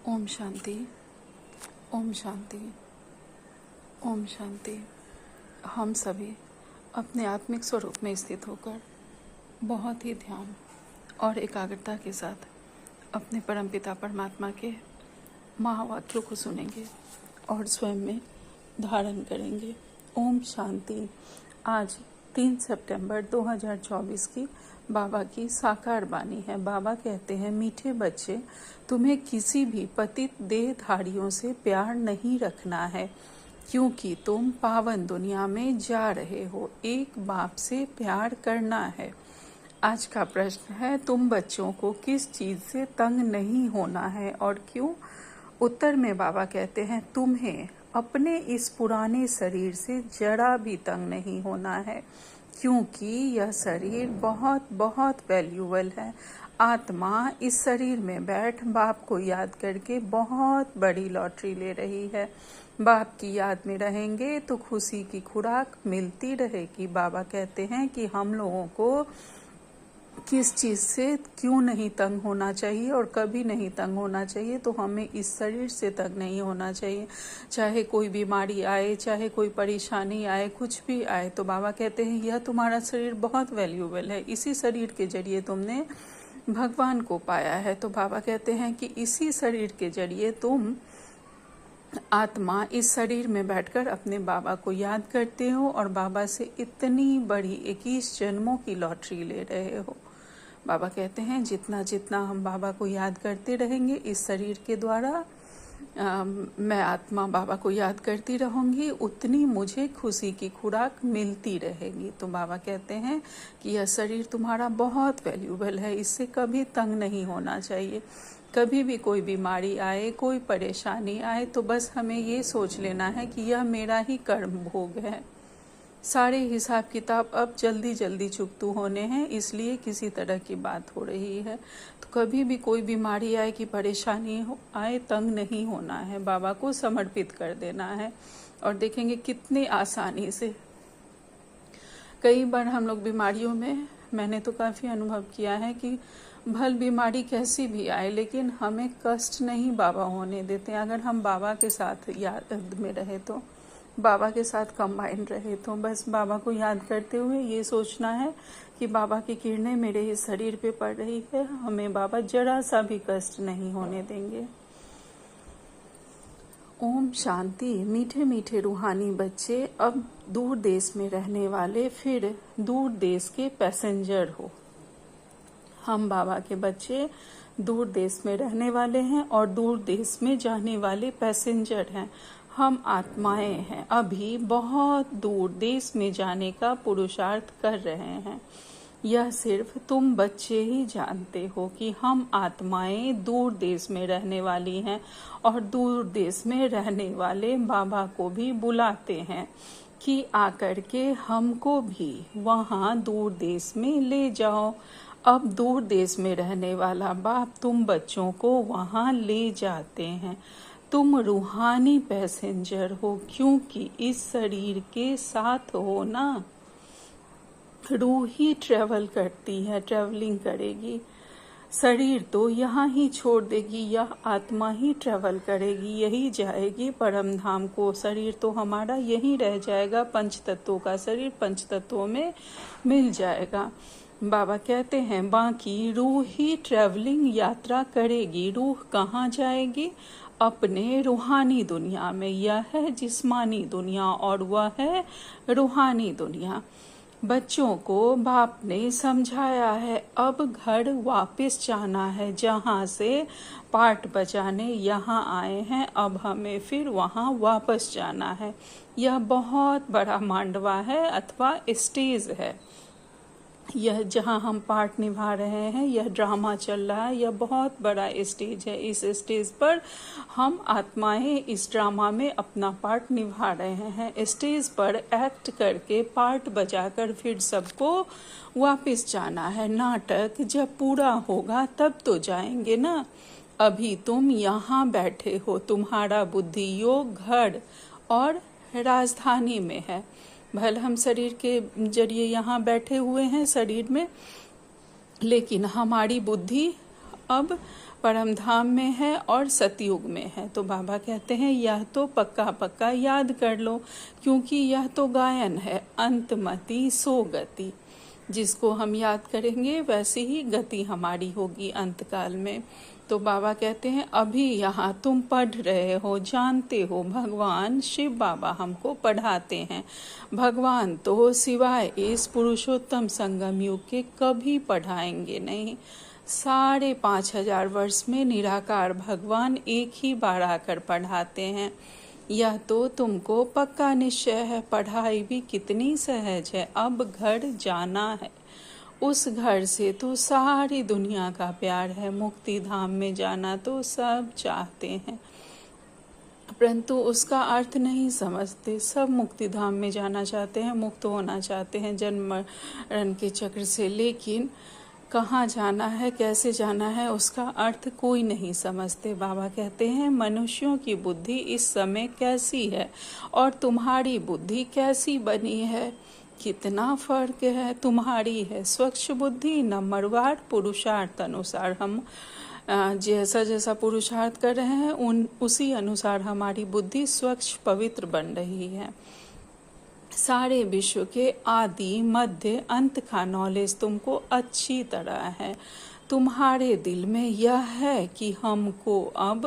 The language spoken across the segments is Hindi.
ओम शांति, ओम शांति, ओम शांति। हम सभी अपने आत्मिक स्वरूप में स्थित होकर बहुत ही ध्यान और एकाग्रता के साथ अपने परमपिता परमात्मा के महावाक्यों को सुनेंगे और स्वयं में धारण करेंगे। ओम शांति। आज 3 सितंबर 2024 की बाबा की साकार वाणी है। बाबा कहते हैं, मीठे बच्चे, तुम्हें किसी भी पतित देहधारियों से प्यार नहीं रखना है, क्योंकि तुम पावन दुनिया में जा रहे हो। एक बाप से प्यार करना है। आज का प्रश्न है, तुम बच्चों को किस चीज से तंग नहीं होना है और क्यों? उत्तर में बाबा कहते हैं, तुम्हें अपने इस पुराने शरीर से जरा भी तंग नहीं होना है, क्योंकि यह शरीर बहुत बहुत वैल्यूबल है। आत्मा इस शरीर में बैठ बाप को याद करके बहुत बड़ी लॉटरी ले रही है। बाप की याद में रहेंगे तो खुशी की खुराक मिलती रहेगी। बाबा कहते हैं कि हम लोगों को किस चीज़ से क्यों नहीं तंग होना चाहिए और कभी नहीं तंग होना चाहिए। तो हमें इस शरीर से तंग नहीं होना चाहिए। चाहे कोई बीमारी आए, चाहे कोई परेशानी आए, कुछ भी आए, तो बाबा कहते हैं यह तुम्हारा शरीर बहुत वैल्यूबल है। इसी शरीर के जरिए तुमने भगवान को पाया है। तो बाबा कहते हैं कि इसी शरीर के जरिए तुम आत्मा इस शरीर में बैठकर अपने बाबा को याद करते हो और बाबा से इतनी बड़ी 21 जन्मों की लॉटरी ले रहे हो। बाबा कहते हैं जितना जितना हम बाबा को याद करते रहेंगे इस शरीर के द्वारा, मैं आत्मा बाबा को याद करती रहूंगी, उतनी मुझे खुशी की खुराक मिलती रहेगी। तो बाबा कहते हैं कि यह शरीर तुम्हारा बहुत वैल्यूबल है, इससे कभी तंग नहीं होना चाहिए। कभी भी कोई बीमारी आए, कोई परेशानी आए, तो बस हमें ये सोच लेना है कि यह मेरा ही कर्म भोग है। सारे हिसाब किताब अब जल्दी जल्दी चुकतू होने हैं, इसलिए किसी तरह की बात हो रही है। तो कभी भी कोई बीमारी आए कि परेशानी आए, तंग नहीं होना है, बाबा को समर्पित कर देना है और देखेंगे कितनी आसानी से। कई बार हम लोग बीमारियों में, मैंने तो काफ़ी अनुभव किया है कि भल बीमारी कैसी भी आए, लेकिन हमें कष्ट नहीं बाबा होने देते। अगर हम बाबा के साथ याद में रहे, तो बाबा के साथ कंबाइन रहे, तो बस बाबा को याद करते हुए ये सोचना है कि बाबा की किरणें मेरे इस शरीर पे पड़ रही है, हमें बाबा जरा सा भी कष्ट नहीं होने देंगे। ओम शांति। मीठे मीठे रूहानी बच्चे, अब दूर देश में रहने वाले फिर दूर देश के पैसेंजर हो। हम बाबा के बच्चे दूर देश में रहने वाले हैं और दूर देश में जाने वाले पैसेंजर हैं। हम आत्माएं हैं, अभी बहुत दूर देश में जाने का पुरुषार्थ कर रहे हैं। यह सिर्फ तुम बच्चे ही जानते हो कि हम आत्माएं दूर देश में रहने वाली हैं और दूर देश में रहने वाले बाबा को भी बुलाते हैं कि आकर के हमको भी वहाँ दूर देश में ले जाओ। अब दूर देश में रहने वाला बाप तुम बच्चों को वहाँ ले जाते हैं। तुम रूहानी पैसेंजर हो, क्योंकि इस शरीर के साथ हो ना। रूह ही ट्रेवल करती है, ट्रेवलिंग करेगी। शरीर तो यहाँ ही छोड़ देगी, यह आत्मा ही ट्रेवल करेगी, यही जाएगी परम धाम को। शरीर तो हमारा यहीं रह जाएगा, पंच तत्वों का शरीर पंच तत्वों में मिल जाएगा। बाबा कहते हैं बाकी रूह ही ट्रेवलिंग यात्रा करेगी। रूह कहाँ जाएगी? अपने रूहानी दुनिया में। यह है जिस्मानी दुनिया और वह है रूहानी दुनिया। बच्चों को बाप ने समझाया है, अब घर वापस जाना है। जहाँ से पाठ बजाने यहाँ आए हैं, अब हमें फिर वहाँ वापस जाना है। यह बहुत बड़ा मांडवा है अथवा स्टेज है। यह जहाँ हम पार्ट निभा रहे हैं, यह ड्रामा चल रहा है, यह बहुत बड़ा स्टेज है। इस स्टेज पर हम आत्माएं इस ड्रामा में अपना पार्ट निभा रहे हैं। स्टेज पर एक्ट करके, पार्ट बजाकर फिर सबको वापस जाना है। नाटक जब पूरा होगा तब तो जाएंगे ना। अभी तुम यहाँ बैठे हो, तुम्हारा बुद्धि योग घर और राजधानी में है। भले हम शरीर के जरिए यहाँ बैठे हुए हैं शरीर में, लेकिन हमारी बुद्धि अब परम धाम में है और सतयुग में है। तो बाबा कहते हैं यह तो पक्का पक्का याद कर लो, क्योंकि यह तो गायन है, अंतमति सो गति। जिसको हम याद करेंगे वैसी ही गति हमारी होगी अंतकाल में। तो बाबा कहते हैं अभी यहाँ तुम पढ़ रहे हो, जानते हो भगवान शिव बाबा हमको पढ़ाते हैं। भगवान तो सिवाय इस पुरुषोत्तम संगम युग के कभी पढ़ाएंगे नहीं। 5,500 वर्ष में निराकार भगवान एक ही बार आकर पढ़ाते हैं। यह तो तुमको पक्का निश्चय है, पढ़ाई भी कितनी सहज है, अब घर जाना है। उस घर से तो सारी दुनिया का प्यार है, मुक्ति धाम में जाना तो सब चाहते हैं, परंतु उसका अर्थ नहीं समझते। सब मुक्ति धाम में जाना चाहते हैं, मुक्त होना चाहते हैं जन्म मरण के चक्र से, लेकिन कहाँ जाना है, कैसे जाना है, उसका अर्थ कोई नहीं समझते। बाबा कहते हैं मनुष्यों की बुद्धि इस समय कैसी है और तुम्हारी बुद्धि कैसी बनी है, कितना फर्क है। तुम्हारी है स्वच्छ बुद्धि, नंबरवार पुरुषार्थ अनुसार हम जैसा जैसा पुरुषार्थ कर रहे हैं उसी अनुसार हमारी बुद्धि स्वच्छ पवित्र बन रही है। सारे विश्व के आदि मध्य अंत का नॉलेज तुमको अच्छी तरह है। तुम्हारे दिल में यह है कि हमको अब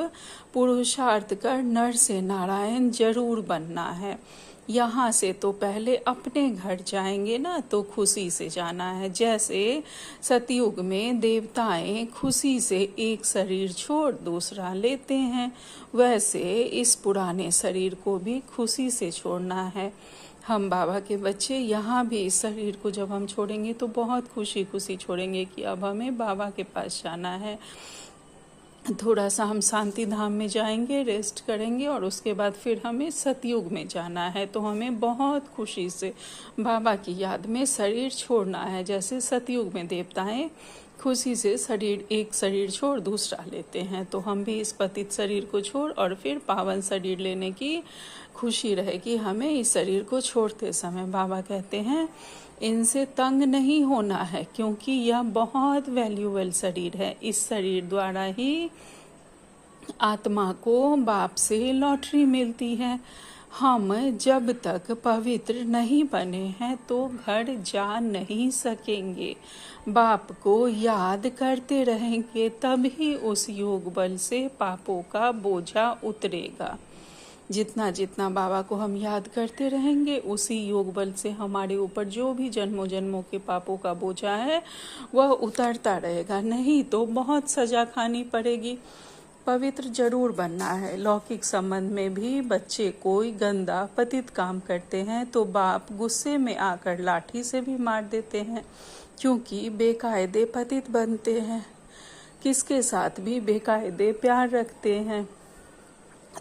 पुरुषार्थ कर नर से नारायण जरूर बनना है। यहाँ से तो पहले अपने घर जाएंगे ना, तो खुशी से जाना है। जैसे सतयुग में देवताएं खुशी से एक शरीर छोड़ दूसरा लेते हैं, वैसे इस पुराने शरीर को भी खुशी से छोड़ना है। हम बाबा के बच्चे यहाँ भी इस शरीर को जब हम छोड़ेंगे तो बहुत खुशी खुशी छोड़ेंगे कि अब हमें बाबा के पास जाना है। थोड़ा सा हम शांति धाम में जाएंगे, रेस्ट करेंगे और उसके बाद फिर हमें सतयुग में जाना है। तो हमें बहुत खुशी से बाबा की याद में शरीर छोड़ना है। जैसे सतयुग में देवताएं खुशी से एक शरीर छोड़ दूसरा लेते हैं, तो हम भी इस पतित शरीर को छोड़ और फिर पावन शरीर लेने की खुशी रहेगी हमें इस शरीर को छोड़ते समय। बाबा कहते हैं इनसे तंग नहीं होना है, क्योंकि यह बहुत वैल्यूएबल शरीर है। इस शरीर द्वारा ही आत्मा को बाप से लॉटरी मिलती है। हम जब तक पवित्र नहीं बने हैं तो घर जा नहीं सकेंगे। बाप को याद करते रहेंगे, तभी उस योग बल से पापों का बोझा उतरेगा। जितना जितना बाबा को हम याद करते रहेंगे, उसी योग बल से हमारे ऊपर जो भी जन्मों जन्मों के पापों का बोझा है वह उतरता रहेगा। नहीं तो बहुत सजा खानी पड़ेगी। पवित्र जरूर बनना है। लौकिक संबंध में भी बच्चे कोई गंदा पतित काम करते हैं तो बाप गुस्से में आकर लाठी से भी मार देते हैं, क्योंकि बेकायदे पतित बनते हैं। किसके साथ भी बेकायदे प्यार रखते हैं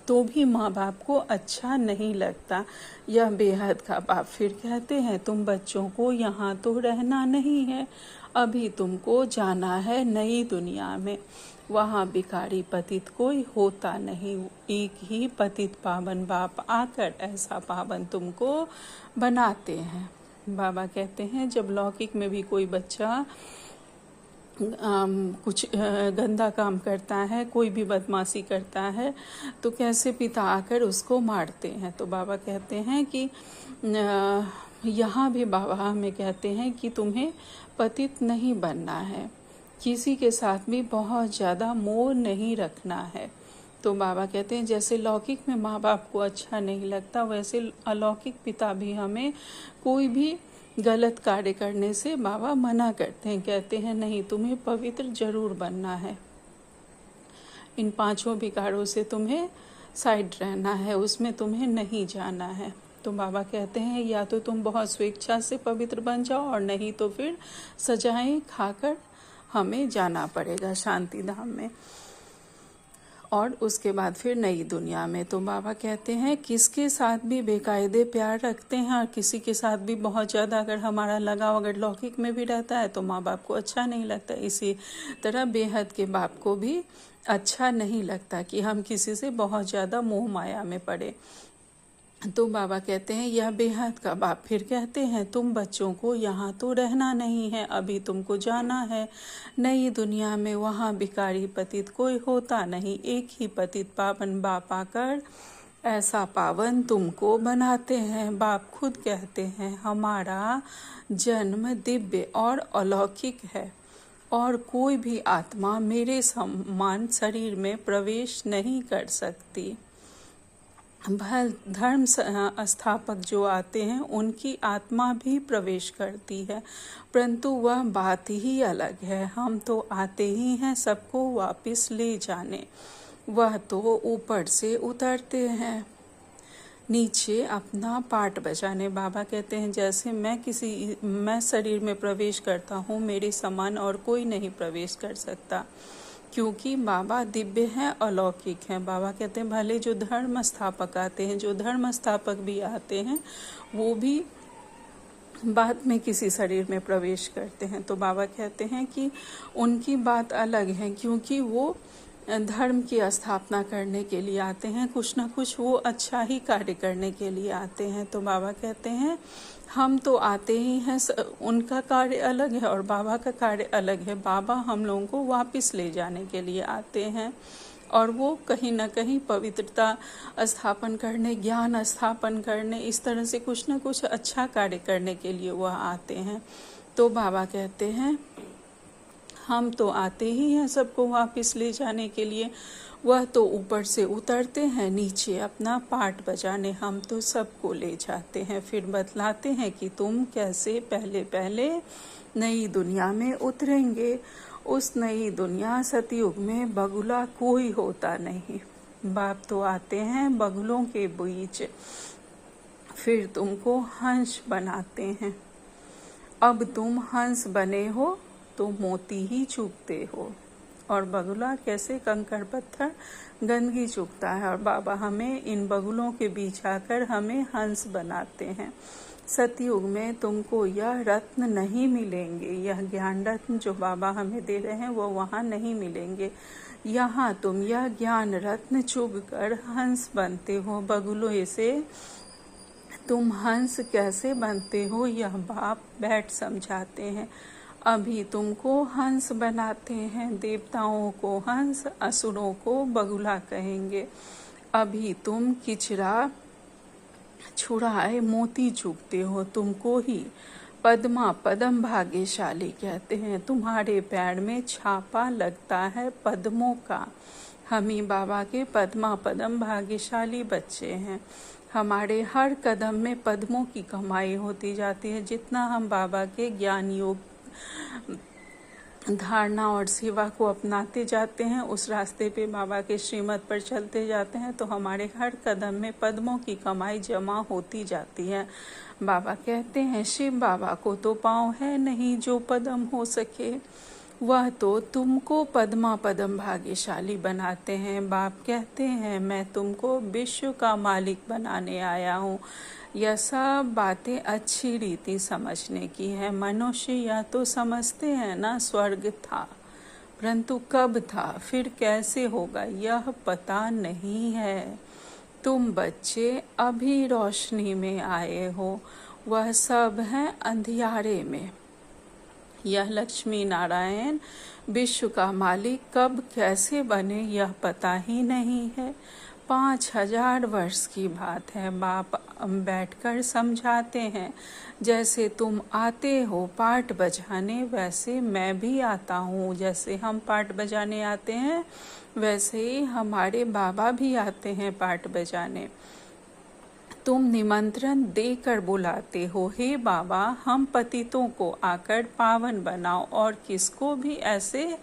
तो भी माँ बाप को अच्छा नहीं लगता। यह बेहद का बाप फिर कहते हैं तुम बच्चों को यहाँ तो रहना नहीं है, अभी तुमको जाना है नई दुनिया में। वहाँ भिखारी पतित कोई होता नहीं, एक ही पतित पावन बाप आकर ऐसा पावन तुमको बनाते हैं। बाबा कहते हैं जब लौकिक में भी कोई बच्चा कुछ गंदा काम करता है, कोई भी बदमाशी करता है, तो कैसे पिता आकर उसको मारते हैं। तो बाबा कहते हैं कि यहाँ भी बाबा हमें कहते हैं कि तुम्हें पतित नहीं बनना है, किसी के साथ भी बहुत ज़्यादा मोह नहीं रखना है। तो बाबा कहते हैं जैसे लौकिक में माँ बाप को अच्छा नहीं लगता, वैसे अलौकिक पिता भी हमें कोई भी गलत कार्य करने से बाबा मना करते हैं। कहते हैं नहीं, तुम्हें पवित्र जरूर बनना है, इन 5 विकारों से तुम्हें साइड रहना है, उसमें तुम्हें नहीं जाना है। तो बाबा कहते हैं या तो तुम बहुत स्वेच्छा से पवित्र बन जाओ और नहीं तो फिर सजाएं खाकर हमें जाना पड़ेगा शांति धाम में और उसके बाद फिर नई दुनिया में। तो बाबा कहते हैं किसके साथ भी बेकायदे प्यार रखते हैं और किसी के साथ भी बहुत ज़्यादा अगर हमारा लगाव अगर लौकिक में भी रहता है तो माँ बाप को अच्छा नहीं लगता। इसी तरह बेहद के बाप को भी अच्छा नहीं लगता कि हम किसी से बहुत ज़्यादा मोह माया में पड़े। तो बाबा कहते हैं यह बेहद का बाप फिर कहते हैं तुम बच्चों को यहाँ तो रहना नहीं है, अभी तुमको जाना है नई दुनिया में। वहाँ भिखारी पतित कोई होता नहीं, एक ही पतित पावन बाप आकर ऐसा पावन तुमको बनाते हैं। बाप खुद कहते हैं हमारा जन्म दिव्य और अलौकिक है और कोई भी आत्मा मेरे समान शरीर में प्रवेश नहीं कर सकती। धर्म स्थापक जो आते हैं उनकी आत्मा भी प्रवेश करती है, परंतु वह बात ही अलग है। हम तो आते ही हैं सबको वापस ले जाने, वह तो ऊपर से उतरते हैं नीचे अपना पाठ बजाने। बाबा कहते हैं जैसे मैं शरीर में प्रवेश करता हूँ, मेरे समान और कोई नहीं प्रवेश कर सकता, क्योंकि बाबा दिव्य हैं, अलौकिक हैं। बाबा कहते हैं भले जो धर्म स्थापक आते हैं, जो धर्म स्थापक भी आते हैं, वो भी बाद में किसी शरीर में प्रवेश करते हैं। तो बाबा कहते हैं कि उनकी बात अलग है, क्योंकि वो धर्म की स्थापना करने के लिए आते हैं, कुछ ना कुछ वो अच्छा ही कार्य करने के लिए आते हैं। तो बाबा कहते हैं हम तो आते ही हैं, उनका कार्य अलग है और बाबा का कार्य अलग है। बाबा हम लोगों को वापस ले जाने के लिए आते हैं और वो कहीं ना कहीं पवित्रता स्थापन करने, ज्ञान स्थापन करने, इस तरह से कुछ ना कुछ अच्छा कार्य करने के लिए वह आते हैं। तो बाबा कहते हैं हम तो आते ही हैं सबको वापस ले जाने के लिए, वह तो ऊपर से उतरते हैं नीचे अपना पाठ बजाने, हम तो सबको ले जाते हैं। फिर बतलाते हैं कि तुम कैसे पहले पहले नई दुनिया में उतरेंगे। उस नई दुनिया सतयुग में बगुला कोई होता नहीं, बाप तो आते हैं बगुलों के बीच, फिर तुमको हंस बनाते हैं। अब तुम हंस बने हो तो मोती ही चुगते हो, और बगुला कैसे कंकड़ पत्थर गंदगी चुगता है, और बाबा हमें इन बगुलों के बीच आकर हमें हंस बनाते हैं। सतयुग में तुमको यह रत्न नहीं मिलेंगे, यह ज्ञान रत्न जो बाबा हमें दे रहे हैं वो वहाँ नहीं मिलेंगे। यहाँ तुम यह ज्ञान रत्न चुग कर हंस बनते हो। बगुलों से तुम हंस कैसे बनते हो यह बाप बैठ समझाते हैं। अभी तुमको हंस बनाते हैं, देवताओं को हंस, असुरों को बगुला कहेंगे। अभी तुम किचरा छुड़ाए मोती चुगते हो, तुमको ही पद्मा पदम भाग्यशाली कहते हैं। तुम्हारे पैर में छापा लगता है पद्मों का। हम ही बाबा के पद्मा पदम भाग्यशाली बच्चे हैं। हमारे हर कदम में पद्मों की कमाई होती जाती है। जितना हम बाबा के ज्ञान योग धारणा और सेवा को अपनाते जाते हैं, उस रास्ते पे बाबा के श्रीमत पर चलते जाते हैं, तो हमारे हर कदम में पद्मों की कमाई जमा होती जाती है। बाबा कहते हैं शिव बाबा को तो पाँव है नहीं जो पद्म हो सके, वह तो तुमको पद्मा पदम भाग्यशाली बनाते हैं। बाप कहते हैं मैं तुमको विश्व का मालिक बनाने आया हूँ। यह सब बातें अच्छी रीति समझने की है। मनुष्य या तो समझते हैं ना स्वर्ग था, परंतु कब था फिर कैसे होगा यह पता नहीं है। तुम बच्चे अभी रोशनी में आए हो, वह सब है अंधियारे में। यह लक्ष्मी नारायण विश्व का मालिक कब कैसे बने यह पता ही नहीं है। 5000 वर्ष की बात है। बाप बैठकर समझाते हैं जैसे तुम आते हो पाठ बजाने, वैसे मैं भी आता हूँ। जैसे हम पाठ बजाने आते हैं वैसे ही हमारे बाबा भी आते हैं पाठ बजाने। तुम निमंत्रण देकर बुलाते हो, हे बाबा हम पतितों को आकर पावन बनाओ, और किसको भी ऐसे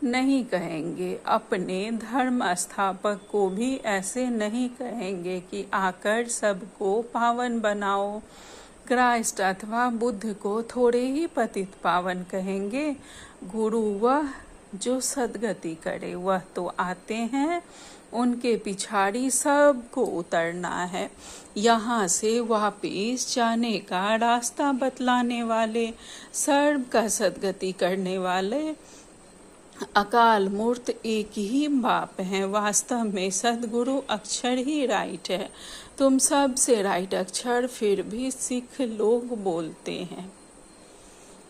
नहीं कहेंगे। अपने धर्म स्थापक को भी ऐसे नहीं कहेंगे कि आकर सबको पावन बनाओ। क्राइस्ट अथवा बुद्ध को थोड़े ही पतित पावन कहेंगे। गुरु वह जो सद्गति करे, वह तो आते हैं, उनके पिछाड़ी सबको उतरना है। यहाँ से वापिस जाने का रास्ता बतलाने वाले, सर्व का सद्गति करने वाले अकाल मूर्त एक ही बाप है, वास्तव में सदगुरु अक्षर ही राइट है। तुम सब से राइट अक्षर फिर भी सिख लोग बोलते हैं।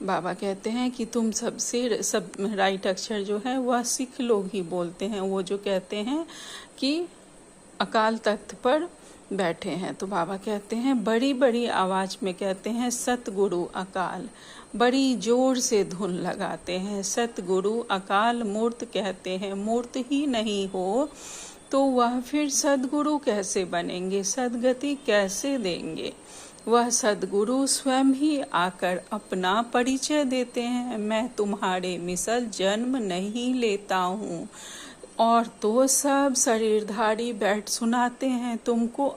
बाबा कहते हैं कि तुम सबसे सब राइट अक्षर जो है वह सिख लोग ही बोलते हैं। वो जो कहते हैं कि अकाल तख्त पर बैठे हैं, तो बाबा कहते हैं बड़ी बड़ी आवाज में कहते हैं सतगुरु अकाल, बड़ी जोर से धुन लगाते हैं सतगुरु अकाल मूर्त कहते हैं। मूर्त ही नहीं हो तो वह फिर सदगुरु कैसे बनेंगे, सदगति कैसे देंगे। वह सदगुरु स्वयं ही आकर अपना परिचय देते हैं, मैं तुम्हारे मिसल जन्म नहीं लेता हूँ। और तो सब शरीरधारी बैठ सुनाते हैं तुमको,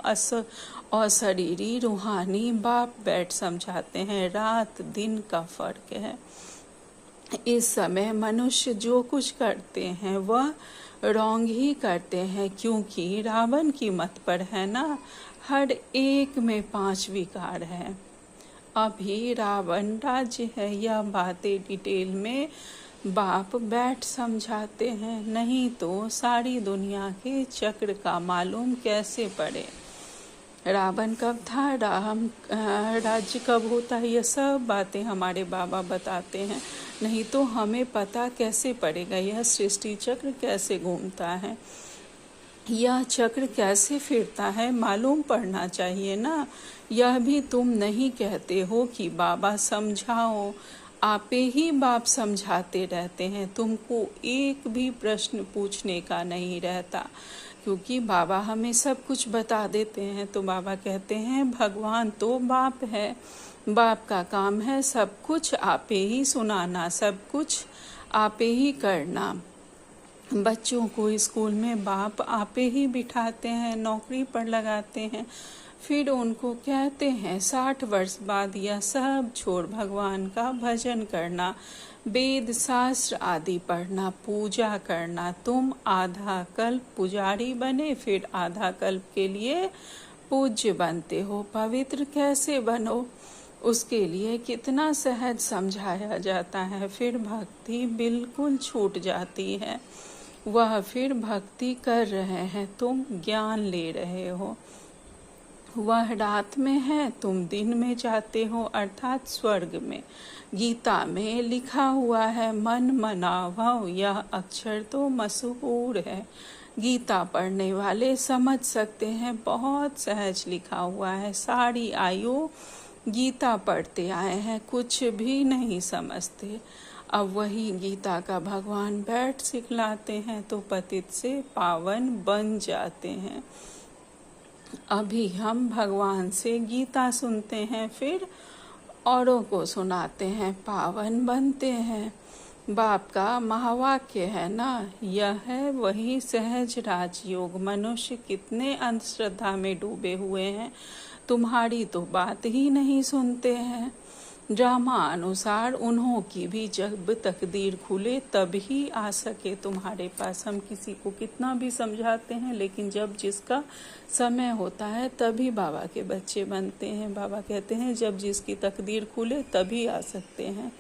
अशरीरी रूहानी बाप बैठ समझाते हैं, रात दिन का फर्क है। इस समय मनुष्य जो कुछ करते हैं वह रॉन्ग ही करते हैं, क्योंकि रावण की मत पर है ना, हर एक में 5 विकार है। अभी रावण राज्य है, यह बातें डिटेल में बाप बैठ समझाते हैं, नहीं तो सारी दुनिया के चक्र का मालूम कैसे पड़े। रावण कब था, राम राज्य कब होता है, यह सब बातें हमारे बाबा बताते हैं, नहीं तो हमें पता कैसे पड़ेगा यह सृष्टि चक्र कैसे घूमता है, यह चक्र कैसे फिरता है, मालूम पड़ना चाहिए ना। यह भी तुम नहीं कहते हो कि बाबा समझाओ, आपे ही बाप समझाते रहते हैं, तुमको एक भी प्रश्न पूछने का नहीं रहता, क्योंकि बाबा हमें सब कुछ बता देते हैं। तो बाबा कहते हैं भगवान तो बाप है, बाप का काम है सब कुछ आपे ही सुनाना, सब कुछ आपे ही करना। बच्चों को स्कूल में बाप आपे ही बिठाते हैं, नौकरी पर लगाते हैं, फिर उनको कहते हैं 60 वर्ष बाद यह सब छोड़ भगवान का भजन करना, वेद शास्त्र आदि पढ़ना, पूजा करना। तुम आधा कल्प पुजारी बने, फिर आधा कल्प के लिए पूज्य बनते हो। पवित्र कैसे बनो, उसके लिए कितना सहज समझाया जाता है, फिर भक्ति बिल्कुल छूट जाती है। वह फिर भक्ति कर रहे हैं, तुम ज्ञान ले रहे हो। वह रात में है, तुम दिन में जाते हो, अर्थात स्वर्ग में। गीता में लिखा हुआ है मन मनावो, यह अक्षर तो मशहूर है, गीता पढ़ने वाले समझ सकते हैं, बहुत सहज लिखा हुआ है। सारी आयु गीता पढ़ते आए हैं, कुछ भी नहीं समझते। अब वही गीता का भगवान बैठ सिखलाते हैं तो पतित से पावन बन जाते हैं। अभी हम भगवान से गीता सुनते हैं, फिर औरों को सुनाते हैं, पावन बनते हैं। बाप का महावाक्य है ना, यह है वही सहज राजयोग। मनुष्य कितने अंधश्रद्धा में डूबे हुए हैं, तुम्हारी तो बात ही नहीं सुनते हैं। ड्रामा अनुसार उन्हों की भी जब तकदीर खुले तब ही आ सके तुम्हारे पास। हम किसी को कितना भी समझाते हैं, लेकिन जब जिसका समय होता है तभी बाबा के बच्चे बनते हैं। बाबा कहते हैं जब जिसकी तकदीर खुले तभी आ सकते हैं।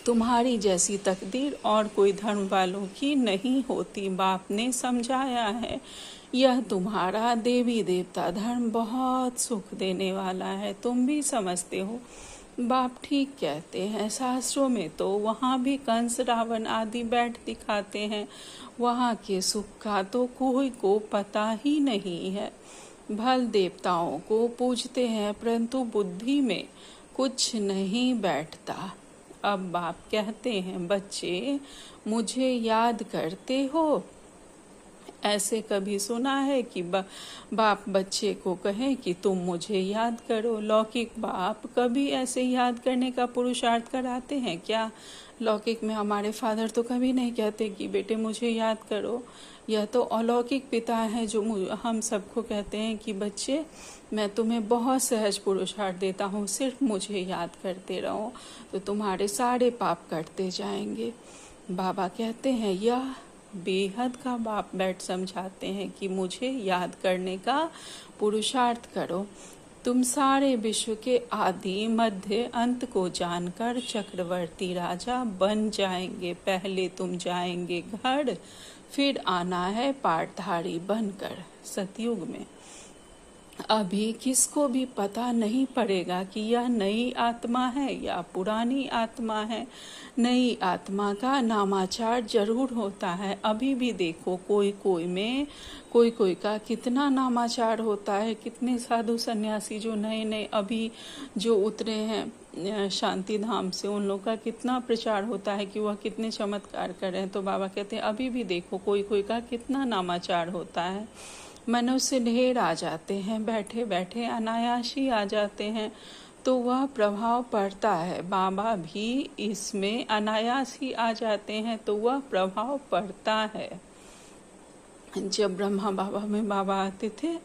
तुम्हारी जैसी तकदीर और कोई धर्म वालों की नहीं होती, बाप ने समझाया है। यह तुम्हारा देवी देवता धर्म बहुत सुख देने वाला है, तुम भी समझते हो। बाप ठीक कहते हैं, शास्त्रों में तो वहाँ भी कंस रावण आदि बैठ दिखाते हैं, वहाँ के सुख का तो कोई को पता ही नहीं है। भल देवताओं को पूजते हैं, परंतु बुद्धि में कुछ नहीं बैठता। अब बाप कहते हैं बच्चे मुझे याद करते हो। ऐसे कभी सुना है कि बाप बच्चे को कहे कि तुम मुझे याद करो? लौकिक बाप कभी ऐसे याद करने का पुरुषार्थ कराते हैं क्या? लौकिक में हमारे फादर तो कभी नहीं कहते कि बेटे मुझे याद करो। यह तो अलौकिक पिता है जो हम सबको कहते हैं कि बच्चे मैं तुम्हें बहुत सहज पुरुषार्थ देता हूँ, सिर्फ मुझे याद करते रहो तो तुम्हारे सारे पाप कटते जाएंगे। बाबा कहते हैं यह बेहद का बाप बैठ समझाते हैं कि मुझे याद करने का पुरुषार्थ करो। तुम सारे विश्व के आदि मध्य अंत को जानकर चक्रवर्ती राजा बन जाएंगे। पहले तुम जाएंगे घर, फिर आना है पाटधारी बनकर। सतयुग में अभी किसको भी पता नहीं पड़ेगा कि यह नई आत्मा है या पुरानी आत्मा है। नई आत्मा का नामाचार जरूर होता है। अभी भी देखो कोई कोई का कितना नामाचार होता है। कितने साधु सन्यासी जो नए नए अभी जो उतरे हैं शांति धाम से, उन लोग का कितना प्रचार होता है कि वह कितने चमत्कार कर रहे हैं। तो बाबा कहते हैं अभी भी देखो कोई का कितना नामाचार होता है। मनुष्य ढेर आ जाते हैं, बैठे बैठे अनायासी आ जाते हैं, तो वह प्रभाव पड़ता है। बाबा भी इसमें अनायास ही आ जाते हैं, तो वह प्रभाव पड़ता है। जब ब्रह्मा बाबा में बाबा आते थे,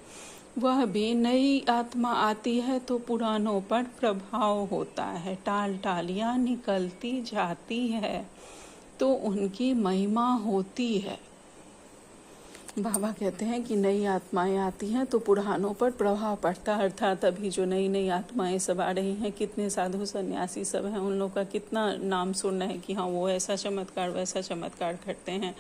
वह भी नई आत्मा आती है तो पुरानों पर प्रभाव होता है। टाल टालियां निकलती जाती है तो उनकी महिमा होती है। बाबा कहते हैं कि नई आत्माएं आती हैं तो पुरानों पर प्रभाव पड़ता है। अर्थात अभी जो नई नई आत्माएं सब आ रही हैं, कितने साधु सन्यासी सब हैं, उन लोग का कितना नाम सुन रहे हैं कि हाँ वो ऐसा चमत्कार वैसा चमत्कार करते हैं।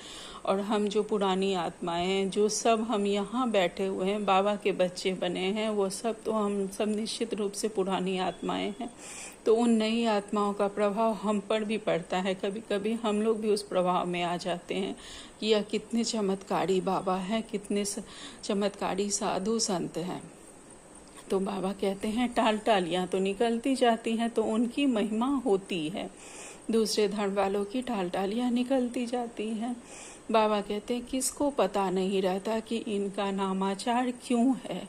और हम जो पुरानी आत्माएं हैं, जो सब हम यहाँ बैठे हुए हैं, बाबा के बच्चे बने हैं, वो सब तो हम सब निश्चित रूप से पुरानी आत्माएं हैं। तो उन नई आत्माओं का प्रभाव हम पर भी पड़ता है। कभी कभी हम लोग भी उस प्रभाव में आ जाते हैं कि यह कितने चमत्कारी बाबा हैं, कितने चमत्कारी साधु संत हैं। तो बाबा कहते हैं टाल टालियां तो निकलती जाती हैं तो उनकी महिमा होती है। दूसरे धर्म वालों की टाल टालियां निकलती जाती हैं। बाबा कहते हैं किसको पता नहीं रहता कि इनका नामाचार क्यों है।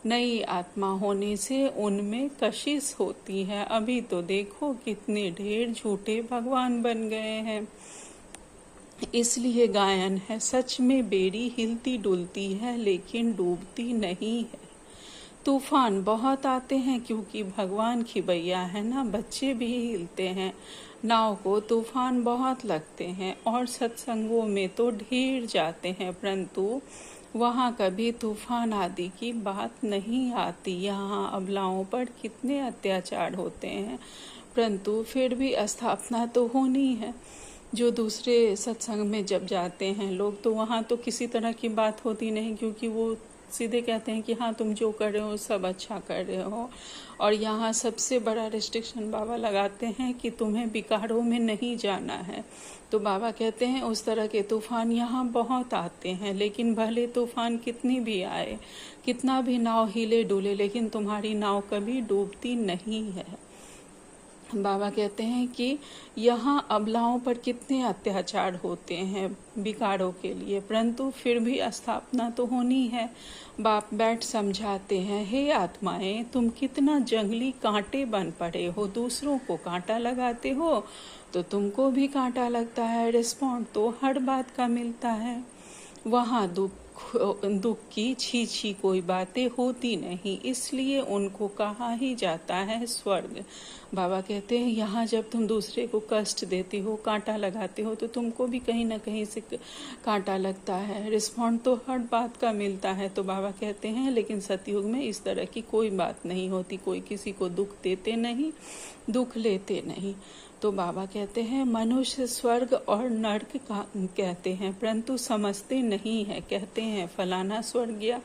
नई आत्मा होने से उनमें कशिश होती है। अभी तो देखो कितने ढेर झूठे भगवान बन गए हैं। इसलिए गायन है, सच में बेड़ी हिलती डुलती है लेकिन डूबती नहीं है। तूफान बहुत आते हैं क्योंकि भगवान खिबैया है ना, बच्चे भी हिलते हैं। नाव को तूफान बहुत लगते हैं और सत्संगों में तो ढेर जाते हैं, परंतु वहाँ कभी तूफान आदि की बात नहीं आती। यहाँ अबलाओं पर कितने अत्याचार होते हैं, परंतु फिर भी स्थापना तो होनी है। जो दूसरे सत्संग में जब जाते हैं लोग, तो वहाँ तो किसी तरह की बात होती नहीं, क्योंकि वो सीधे कहते हैं कि हाँ तुम जो कर रहे हो सब अच्छा कर रहे हो। और यहाँ सबसे बड़ा रिस्ट्रिक्शन बाबा लगाते हैं कि तुम्हें विकारों में नहीं जाना है। तो बाबा कहते हैं उस तरह के तूफान यहाँ बहुत आते हैं, लेकिन भले तूफान कितनी भी आए, कितना भी नाव हिले डुले, लेकिन तुम्हारी नाव कभी डूबती नहीं है। बाबा कहते हैं कि यहाँ अबलाओं पर कितने अत्याचार होते हैं विकारों के लिए, परंतु फिर भी स्थापना तो होनी है। बाप बैठ समझाते हैं, हे आत्माएं, तुम कितना जंगली कांटे बन पड़े हो। दूसरों को कांटा लगाते हो तो तुमको भी कांटा लगता है। रिस्पॉन्ड तो हर बात का मिलता है। वहाँ दुख की छी कोई बातें होती नहीं, इसलिए उनको कहा ही जाता है स्वर्ग। बाबा कहते हैं यहाँ जब तुम दूसरे को कष्ट देते हो, कांटा लगाते हो, तो तुमको भी कहीं ना कहीं से कांटा लगता है। रिस्पॉन्ड तो हर बात का मिलता है। तो बाबा कहते हैं लेकिन सतयुग में इस तरह की कोई बात नहीं होती। कोई किसी को दुख देते नहीं, दुख लेते नहीं। तो बाबा कहते हैं मनुष्य स्वर्ग और नर्क का कहते हैं, परंतु समझते नहीं है। कहते हैं फलाना स्वर्ग गया,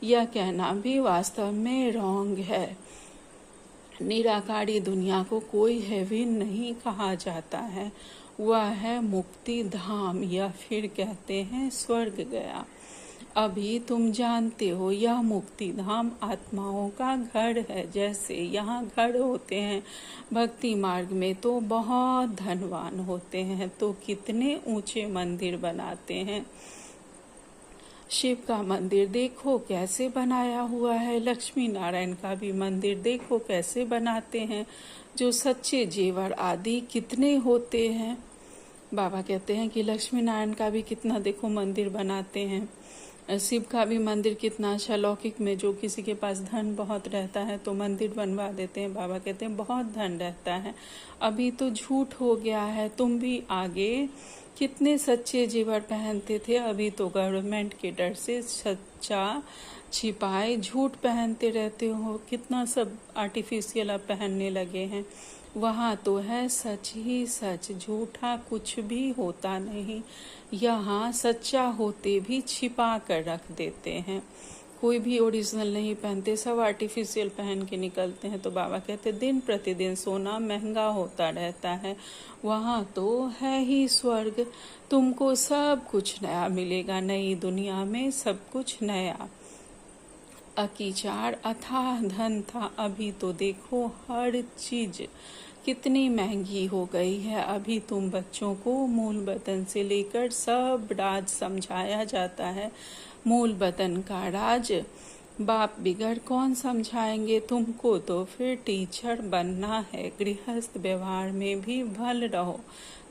यह कहना भी वास्तव में रॉन्ग है। निराकारी दुनिया को कोई हेवन नहीं कहा जाता है, वह है मुक्ति धाम, या फिर कहते हैं स्वर्ग गया। अभी तुम जानते हो यह मुक्ति धाम आत्माओं का घर है। जैसे यहाँ घर होते हैं भक्ति मार्ग में तो बहुत धनवान होते हैं, तो कितने ऊंचे मंदिर बनाते हैं। शिव का मंदिर देखो कैसे बनाया हुआ है, लक्ष्मी नारायण का भी मंदिर देखो कैसे बनाते हैं। जो सच्चे जेवर आदि कितने होते हैं। बाबा कहते हैं कि लक्ष्मी नारायण का भी कितना देखो मंदिर बनाते हैं। शिव का भी मंदिर कितना अच्छा। लौकिक में जो किसी के पास धन बहुत रहता है तो मंदिर बनवा देते हैं। बाबा कहते हैं बहुत धन रहता है। अभी तो झूठ हो गया है। तुम भी आगे कितने सच्चे जेवर पहनते थे, अभी तो गवर्नमेंट के डर से सच्चा छिपाए झूठ पहनते रहते हो। कितना सब आर्टिफिशियल अब पहनने लगे हैं। वहाँ तो है सच ही सच, झूठा कुछ भी होता नहीं। यहाँ सच्चा होते भी छिपा कर रख देते हैं। कोई भी ओरिजिनल नहीं पहनते, सब आर्टिफिशियल पहन के निकलते हैं। तो बाबा कहते दिन प्रतिदिन सोना महंगा होता रहता है। वहाँ तो है ही स्वर्ग, तुमको सब कुछ नया मिलेगा। नई दुनिया में सब कुछ नया। अकीचार अथाह धन था, अभी तो देखो हर चीज कितनी महंगी हो गई है। अभी तुम बच्चों को मूल वतन से लेकर सब राज समझाया जाता है। मूल वतन का राज बाप बिगड़ कौन समझाएंगे तुमको, तो फिर टीचर बनना है। गृहस्थ व्यवहार में भी भल रहो,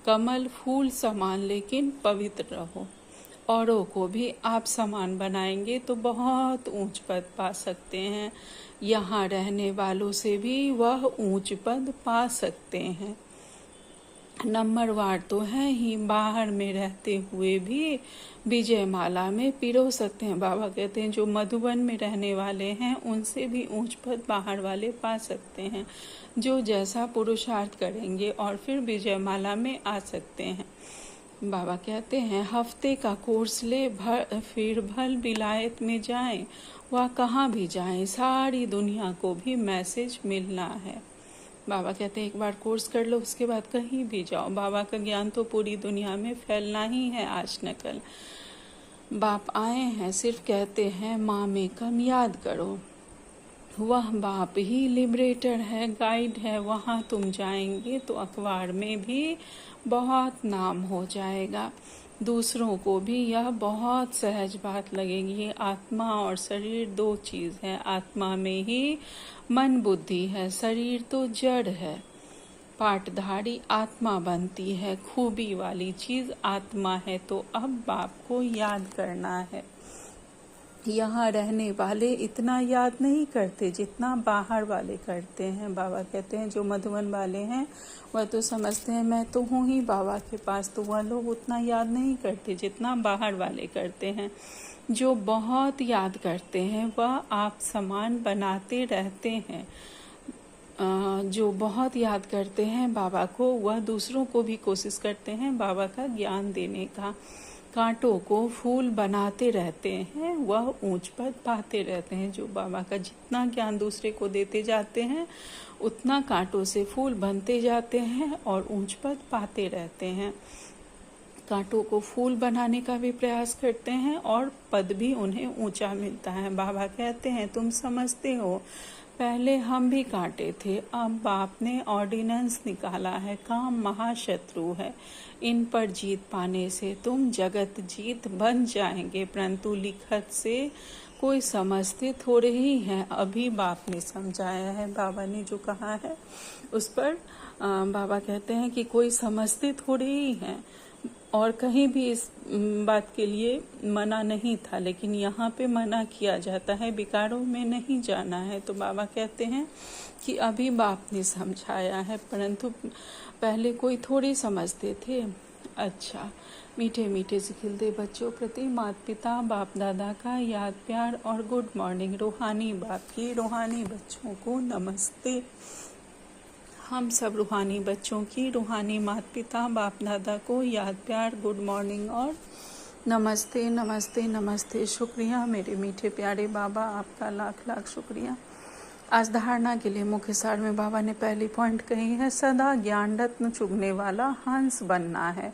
कमल फूल समान लेकिन पवित्र रहो। औरों को भी आप समान बनाएंगे तो बहुत ऊंच पद पा सकते हैं। यहाँ रहने वालों से भी वह ऊंच पद पा सकते हैं। नंबरवार तो है ही, बाहर में रहते हुए भी विजय माला में पिरो सकते हैं। बाबा कहते हैं जो मधुबन में रहने वाले हैं उनसे भी ऊंच पद बाहर वाले पा सकते हैं, जो जैसा पुरुषार्थ करेंगे और फिर विजय माला में आ सकते हैं। बाबा कहते हैं हफ्ते का कोर्स ले फिर भल विलायत में जाएं। वह कहाँ भी जाएं, सारी दुनिया को भी मैसेज मिलना है। बाबा कहते हैं एक बार कोर्स कर लो, उसके बाद कहीं भी जाओ। बाबा का ज्ञान तो पूरी दुनिया में फैलना ही है आज न कल। बाप आए हैं, सिर्फ कहते हैं माँ में कम याद करो। वह बाप ही लिबरेटर है, गाइड है। वहाँ तुम जाएंगे तो अखबार में भी बहुत नाम हो जाएगा। दूसरों को भी यह बहुत सहज बात लगेगी। आत्मा और शरीर दो चीज है। आत्मा में ही मन बुद्धि है, शरीर तो जड़ है। पाटधारी आत्मा बनती है, खूबी वाली चीज आत्मा है। तो अब बाप को याद करना है। यहाँ रहने वाले इतना याद नहीं करते जितना बाहर वाले करते हैं। बाबा कहते हैं जो मधुबन वाले हैं वह तो समझते हैं मैं तो हूँ ही बाबा के पास, तो वह लोग उतना याद नहीं करते जितना बाहर वाले करते हैं। जो बहुत याद करते हैं वह आप समान बनाते रहते हैं। जो बहुत याद करते हैं बाबा को, वह दूसरों को भी कोशिश करते हैं बाबा का ज्ञान देने का। कांटों को फूल बनाते रहते हैं, वह ऊंच पद पाते रहते हैं। जो बाबा का जितना ज्ञान दूसरे को देते जाते हैं उतना कांटों से फूल बनते जाते हैं और ऊंच पद पाते रहते हैं। कांटों को फूल बनाने का भी प्रयास करते हैं और पद भी उन्हें ऊंचा मिलता है। बाबा कहते हैं तुम समझते हो पहले हम भी कांटे थे, अब बाप ने ऑर्डिनेंस निकाला है। काम महाशत्रु है, इन पर जीत पाने से तुम जगत जीत बन जाएंगे। परंतु लिखत से कोई समझते थोड़े ही हैं, अभी बाप ने समझाया है। बाबा ने जो कहा है उस पर बाबा कहते हैं कि कोई समझते थोड़े ही हैं, और कहीं भी इस बात के लिए मना नहीं था, लेकिन यहाँ पे मना किया जाता है, विकारों में नहीं जाना है। तो बाबा कहते हैं कि अभी बाप ने समझाया है, परंतु पहले कोई थोड़ी समझते थे। अच्छा, मीठे मीठे से खिलते बच्चों प्रति माता पिता बाप दादा का याद प्यार और गुड मॉर्निंग। रूहानी बाप की रूहानी बच्चों को नमस्ते। हम सब रूहानी बच्चों की रूहानी माता पिता बाप दादा को याद प्यार गुड मॉर्निंग और नमस्ते नमस्ते नमस्ते। शुक्रिया मेरे मीठे प्यारे बाबा, आपका लाख लाख शुक्रिया। आज धारणा के लिए मुख्य सार में बाबा ने पहली पॉइंट कही है, सदा ज्ञान रत्न चुगने वाला हंस बनना है।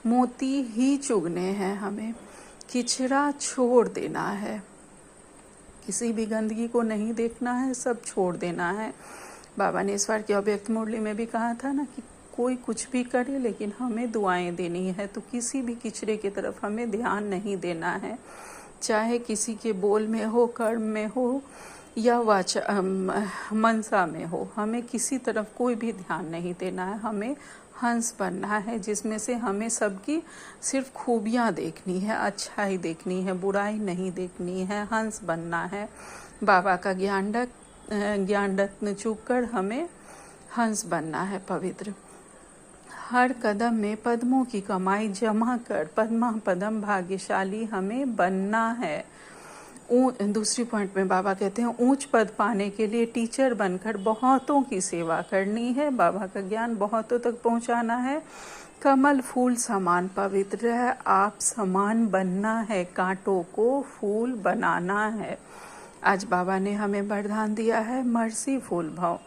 मोती ही चुगने हैं हमें, किचरा छोड़ देना है। किसी भी गंदगी को नहीं देखना है, सब छोड़ देना है। बाबा ने इस बार की अव्यक्त मुरली में भी कहा था ना कि कोई कुछ भी करे लेकिन हमें दुआएं देनी है। तो किसी भी किचरे की तरफ हमें ध्यान नहीं देना है, चाहे किसी के बोल में हो, कर्म में हो या वाचा मनसा में हो। हमें किसी तरफ कोई भी ध्यान नहीं देना है। हमें हंस बनना है, जिसमें से हमें सबकी सिर्फ खूबियाँ देखनी है, अच्छाई देखनी है, बुराई नहीं देखनी है। हंस बनना है। बाबा का ज्ञान रत्न चूक कर हमें हंस बनना है, पवित्र। हर कदम में पद्मों की कमाई जमा कर पद्मा पदम भाग्यशाली हमें बनना है। दूसरी पॉइंट में बाबा कहते हैं ऊंच पद पाने के लिए टीचर बनकर बहुतों की सेवा करनी है, बाबा का ज्ञान बहुतों तक पहुंचाना है। कमल फूल समान पवित्र है, आप समान बनना है, कांटों को फूल बनाना है। आज बाबा ने हमें वरदान दिया है मर्सीफुल भाव।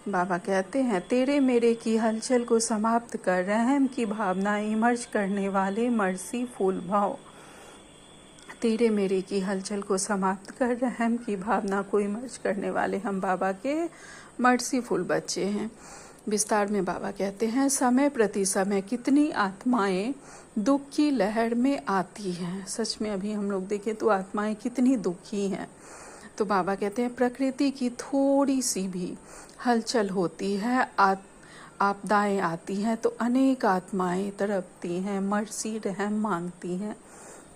बाबा कहते हैं तेरे मेरे की हलचल को समाप्त कर रहम की भावना इमर्ज करने वाले मर्सीफुल भाव। तेरे मेरे की हलचल को समाप्त कर रहम की भावना को इमर्ज करने वाले हम बाबा के मर्सीफुल बच्चे हैं। विस्तार में बाबा कहते हैं समय प्रति समय कितनी आत्माएं दुख की लहर में आती हैं। सच में अभी हम लोग देखें तो आत्माएं कितनी दुखी हैं। तो बाबा कहते हैं प्रकृति की थोड़ी सी भी हलचल होती है, आपदाएं आती हैं तो अनेक आत्माएं तड़पती हैं, मर्सी रहम मांगती हैं।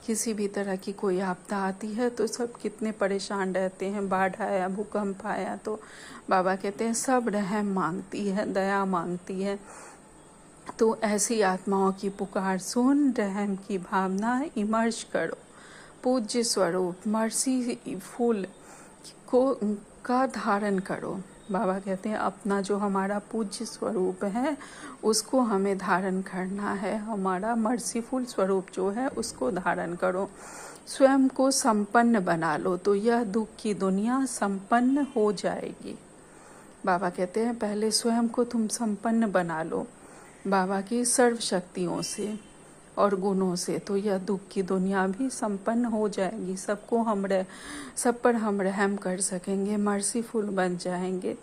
किसी भी तरह की कोई आपदा आती है तो सब कितने परेशान रहते हैं, बाढ़ आया, भूकंप आया तो बाबा कहते हैं सब रहम मांगती है, दया मांगती है। तो ऐसी आत्माओं की पुकार सुन रहम की भावना इमर्ज करो, पूज्य स्वरूप मर्सी फूल का धारण करो। बाबा कहते हैं अपना जो हमारा पूज्य स्वरूप है उसको हमें धारण करना है, हमारा मर्सीफुल स्वरूप जो है उसको धारण करो। स्वयं को संपन्न बना लो तो यह दुख की दुनिया संपन्न हो जाएगी। बाबा कहते हैं पहले स्वयं को तुम संपन्न बना लो बाबा की सर्व शक्तियों से और गुणों से, तो यह दुख की दुनिया भी संपन्न हो जाएगी। सब पर हम रहम कर सकेंगे, मर्सीफुल बन जाएंगे।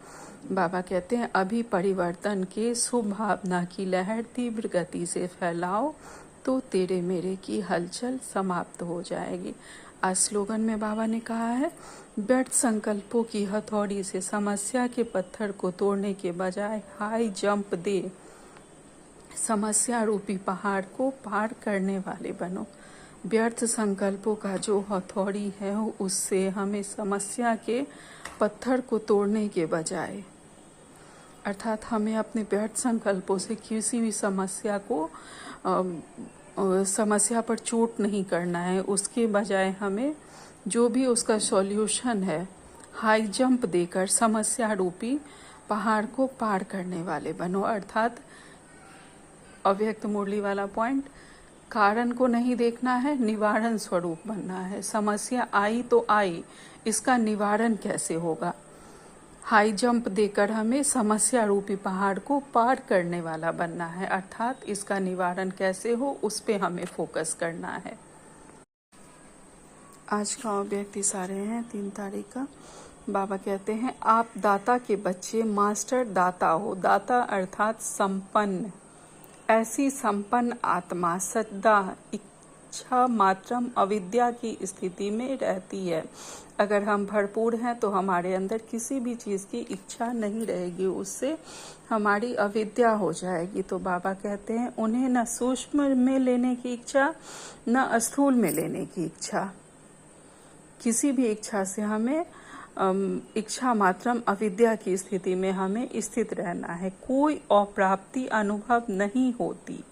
बाबा कहते हैं अभी परिवर्तन के शुभ भावना की लहर तीव्र गति से फैलाओ तो तेरे मेरे की हलचल समाप्त हो जाएगी। आज स्लोगन में बाबा ने कहा है व्यर्थ संकल्पों की हथौड़ी से समस्या के पत्थर को तोड़ने के बजाय हाई जंप दे समस्या रूपी पहाड़ को पार करने वाले बनो। व्यर्थ संकल्पों का जो हथौड़ी है उससे हमें समस्या के पत्थर को तोड़ने के बजाय, अर्थात हमें अपने व्यर्थ संकल्पों से किसी भी समस्या पर चोट नहीं करना है, उसके बजाय हमें जो भी उसका सॉल्यूशन है हाई जंप देकर समस्या रूपी पहाड़ को पार करने वाले बनो। अर्थात अव्यक्त मुरली वाला पॉइंट, कारण को नहीं देखना है, निवारण स्वरूप बनना है। समस्या आई तो आई, इसका निवारण कैसे होगा? हाई जंप देकर हमें समस्या रूपी पहाड़ को पार करने वाला बनना है, अर्थात इसका निवारण कैसे हो उस पे हमें फोकस करना है। आज का अव्यक्त सारे हैं 3 तारीख का। बाबा कहते हैं आप दाता के बच्चे मास्टर दाता हो। दाता अर्थात संपन्न, ऐसी संपन्न आत्मा सदा इच्छा मात्रम अविद्या की स्थिति में रहती है। अगर हम भरपूर हैं तो हमारे अंदर किसी भी चीज़ की इच्छा नहीं रहेगी, उससे हमारी अविद्या हो जाएगी। तो बाबा कहते हैं उन्हें न सूक्ष्म में लेने की इच्छा न स्थूल में लेने की इच्छा, किसी भी इच्छा से हमें इच्छा मात्रम अविद्या की स्थिति में हमें स्थित रहना है। कोई अप्राप्ति अनुभव नहीं होती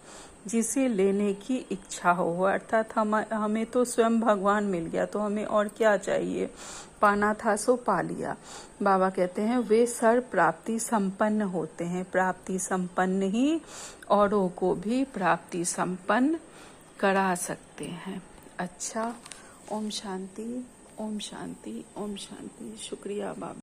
जिसे लेने की इच्छा हो, अर्थात हमें तो स्वयं भगवान मिल गया तो हमें और क्या चाहिए, पाना था सो पा लिया। बाबा कहते हैं वे सर्व प्राप्ति संपन्न होते हैं, प्राप्ति संपन्न ही औरों को भी प्राप्ति संपन्न करा सकते हैं। अच्छा, ओम शांति, ओम शांति, ओम शांति। शुक्रिया बाबा।